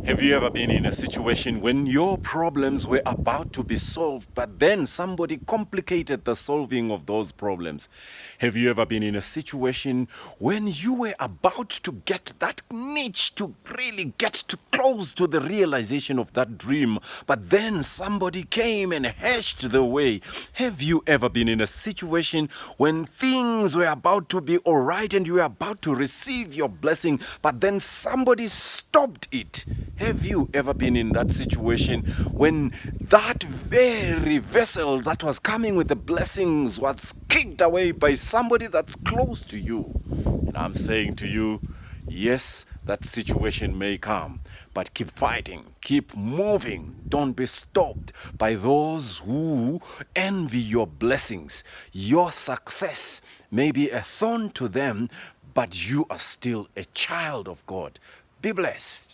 Have you ever been in a situation when your problems were about to be solved, but then somebody complicated the solving of those problems? Have you ever been in a situation when you were about to get that niche to really get to close to the realization of that dream, but then somebody came and hashed the way? Have you ever been in a situation when things were about to be all right and you were about to receive your blessing, but then somebody stopped it? Have you ever been in that situation when that very vessel that was coming with the blessings was kicked away by somebody that's close to you? And I'm saying to you, yes, that situation may come, but keep fighting, keep moving. Don't be stopped by those who envy your blessings. Your success may be a thorn to them, but you are still a child of God. Be blessed.